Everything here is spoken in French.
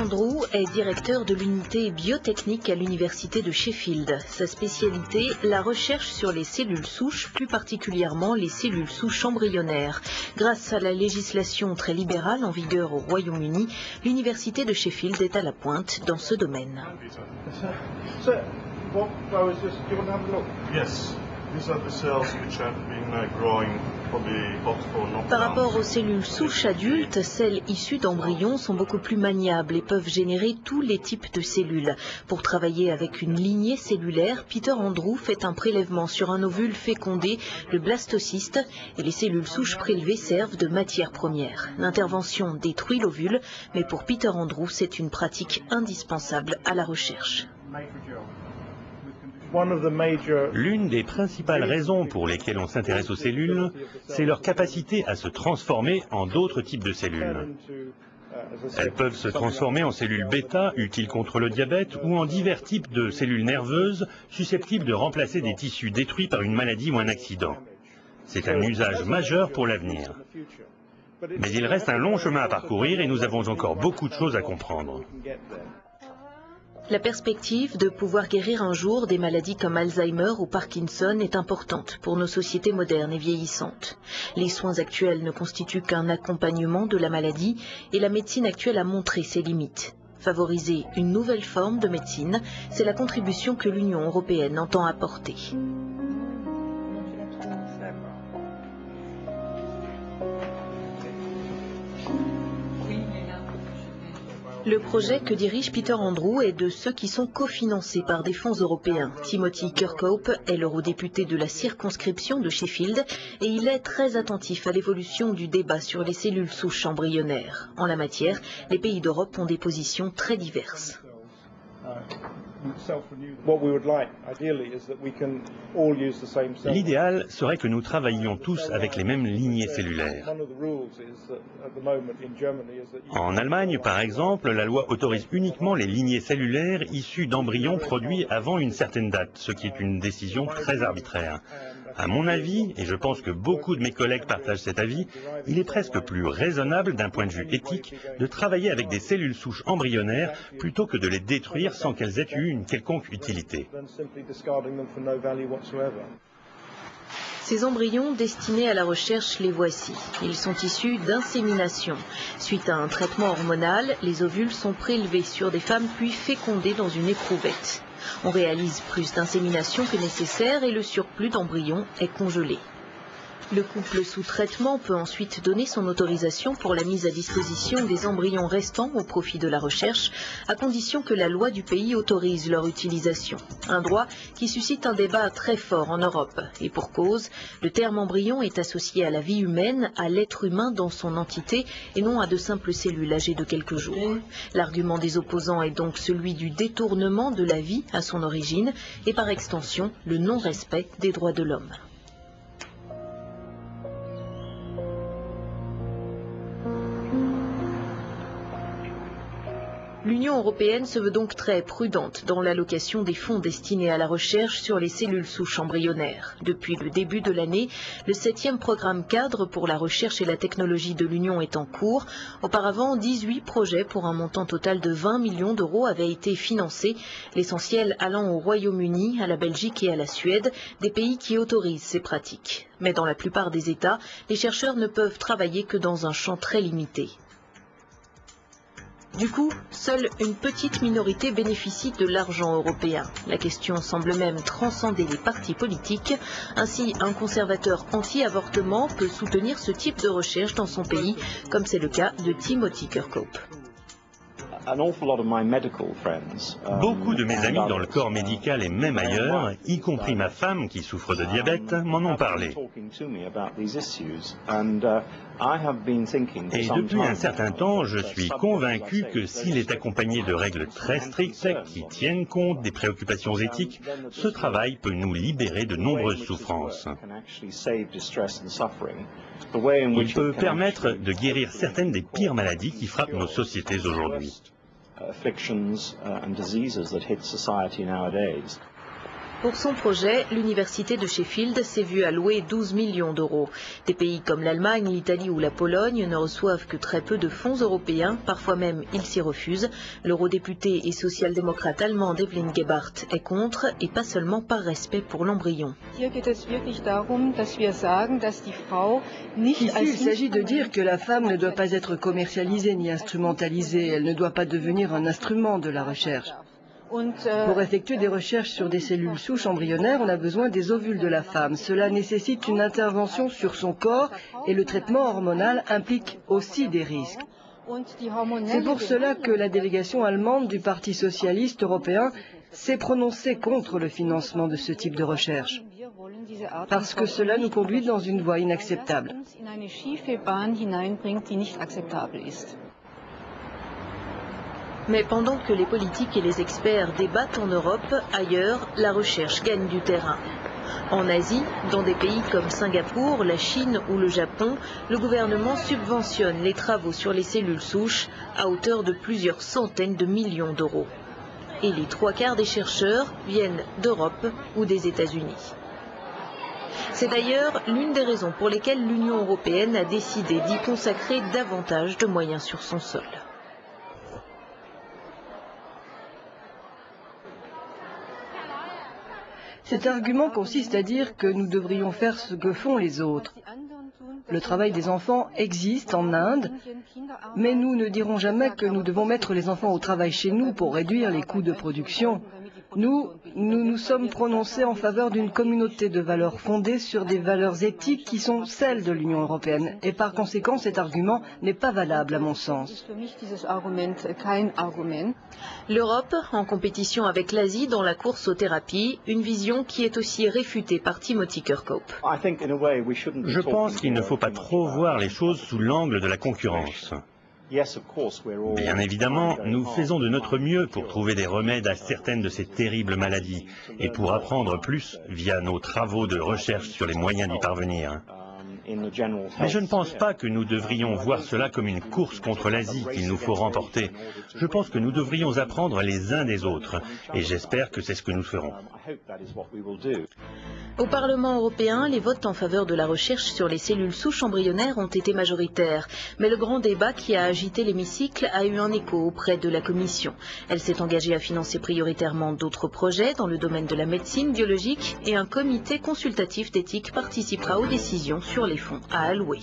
Andrew est directeur de l'unité biotechnique à l'université de Sheffield. Sa spécialité, la recherche sur les cellules souches, plus particulièrement les cellules souches embryonnaires. Grâce à la législation très libérale en vigueur au Royaume-Uni, l'université de Sheffield est à la pointe dans ce domaine. Par rapport aux cellules souches adultes, celles issues d'embryons sont beaucoup plus maniables et peuvent générer tous les types de cellules. Pour travailler avec une lignée cellulaire, Peter Andrew fait un prélèvement sur un ovule fécondé, le blastocyste, et les cellules souches prélevées servent de matière première. L'intervention détruit l'ovule, mais pour Peter Andrew, c'est une pratique indispensable à la recherche. L'une des principales raisons pour lesquelles on s'intéresse aux cellules, c'est leur capacité à se transformer en d'autres types de cellules. Elles peuvent se transformer en cellules bêta, utiles contre le diabète, ou en divers types de cellules nerveuses, susceptibles de remplacer des tissus détruits par une maladie ou un accident. C'est un usage majeur pour l'avenir. Mais il reste un long chemin à parcourir et nous avons encore beaucoup de choses à comprendre. La perspective de pouvoir guérir un jour des maladies comme Alzheimer ou Parkinson est importante pour nos sociétés modernes et vieillissantes. Les soins actuels ne constituent qu'un accompagnement de la maladie et la médecine actuelle a montré ses limites. Favoriser une nouvelle forme de médecine, c'est la contribution que l'Union européenne entend apporter. Le projet que dirige Peter Andrew est de ceux qui sont cofinancés par des fonds européens. Timothy Kirkhope est l'eurodéputé de la circonscription de Sheffield et il est très attentif à l'évolution du débat sur les cellules souches embryonnaires. En la matière, les pays d'Europe ont des positions très diverses. L'idéal serait que nous travaillions tous avec les mêmes lignées cellulaires. En Allemagne, par exemple, la loi autorise uniquement les lignées cellulaires issues d'embryons produits avant une certaine date, ce qui est une décision très arbitraire. À mon avis, et je pense que beaucoup de mes collègues partagent cet avis, il est presque plus raisonnable d'un point de vue éthique de travailler avec des cellules souches embryonnaires plutôt que de les détruire sans qu'elles aient eu une quelconque utilité. Ces embryons destinés à la recherche, les voici. Ils sont issus d'insémination. Suite à un traitement hormonal, les ovules sont prélevés sur des femmes puis fécondés dans une éprouvette. On réalise plus d'insémination que nécessaire et le surplus d'embryons est congelé. Le couple sous traitement peut ensuite donner son autorisation pour la mise à disposition des embryons restants au profit de la recherche, à condition que la loi du pays autorise leur utilisation. Un droit qui suscite un débat très fort en Europe. Et pour cause, le terme embryon est associé à la vie humaine, à l'être humain dans son entité, et non à de simples cellules âgées de quelques jours. L'argument des opposants est donc celui du détournement de la vie à son origine, et par extension, le non-respect des droits de l'homme. L'Union européenne se veut donc très prudente dans l'allocation des fonds destinés à la recherche sur les cellules souches embryonnaires. Depuis le début de l'année, le 7e programme cadre pour la recherche et la technologie de l'Union est en cours. Auparavant, 18 projets pour un montant total de 20 millions d'euros avaient été financés, l'essentiel allant au Royaume-Uni, à la Belgique et à la Suède, des pays qui autorisent ces pratiques. Mais dans la plupart des États, les chercheurs ne peuvent travailler que dans un champ très limité. Du coup, seule une petite minorité bénéficie de l'argent européen. La question semble même transcender les partis politiques. Ainsi, un conservateur anti-avortement peut soutenir ce type de recherche dans son pays, comme c'est le cas de Timothy Kirkhope. Beaucoup de mes amis dans le corps médical et même ailleurs, y compris ma femme qui souffre de diabète, m'en ont parlé. Et depuis un certain temps, je suis convaincu que s'il est accompagné de règles très strictes qui tiennent compte des préoccupations éthiques, ce travail peut nous libérer de nombreuses souffrances. Il peut permettre de guérir certaines des pires maladies qui frappent nos sociétés aujourd'hui. Pour son projet, l'université de Sheffield s'est vue allouer 12 millions d'euros. Des pays comme l'Allemagne, l'Italie ou la Pologne ne reçoivent que très peu de fonds européens, parfois même ils s'y refusent. L'eurodéputée et social-démocrate allemande Evelyn Gebhardt est contre, et pas seulement par respect pour l'embryon. Ici, il s'agit de dire que la femme ne doit pas être commercialisée ni instrumentalisée, elle ne doit pas devenir un instrument de la recherche. Pour effectuer des recherches sur des cellules souches embryonnaires, on a besoin des ovules de la femme. Cela nécessite une intervention sur son corps et le traitement hormonal implique aussi des risques. C'est pour cela que la délégation allemande du Parti socialiste européen s'est prononcée contre le financement de ce type de recherche, parce que cela nous conduit dans une voie inacceptable. Mais pendant que les politiques et les experts débattent en Europe, ailleurs, la recherche gagne du terrain. En Asie, dans des pays comme Singapour, la Chine ou le Japon, le gouvernement subventionne les travaux sur les cellules souches à hauteur de plusieurs centaines de millions d'euros. Et les 3/4 des chercheurs viennent d'Europe ou des États-Unis. C'est d'ailleurs l'une des raisons pour lesquelles l'Union européenne a décidé d'y consacrer davantage de moyens sur son sol. Cet argument consiste à dire que nous devrions faire ce que font les autres. Le travail des enfants existe en Inde, mais nous ne dirons jamais que nous devons mettre les enfants au travail chez nous pour réduire les coûts de production. Nous nous sommes prononcés en faveur d'une communauté de valeurs fondée sur des valeurs éthiques qui sont celles de l'Union européenne. Et par conséquent, cet argument n'est pas valable à mon sens. L'Europe, en compétition avec l'Asie dans la course aux thérapies, une vision qui est aussi réfutée par Timothy Kirkhope. Je pense qu'il ne faut pas trop voir les choses sous l'angle de la concurrence. Bien évidemment, nous faisons de notre mieux pour trouver des remèdes à certaines de ces terribles maladies et pour apprendre plus via nos travaux de recherche sur les moyens d'y parvenir. Mais je ne pense pas que nous devrions voir cela comme une course contre l'Asie qu'il nous faut remporter. Je pense que nous devrions apprendre les uns des autres et j'espère que c'est ce que nous ferons. Au Parlement européen, les votes en faveur de la recherche sur les cellules souches embryonnaires ont été majoritaires. Mais le grand débat qui a agité l'hémicycle a eu un écho auprès de la Commission. Elle s'est engagée à financer prioritairement d'autres projets dans le domaine de la médecine biologique et un comité consultatif d'éthique participera aux décisions sur les fonds à allouer.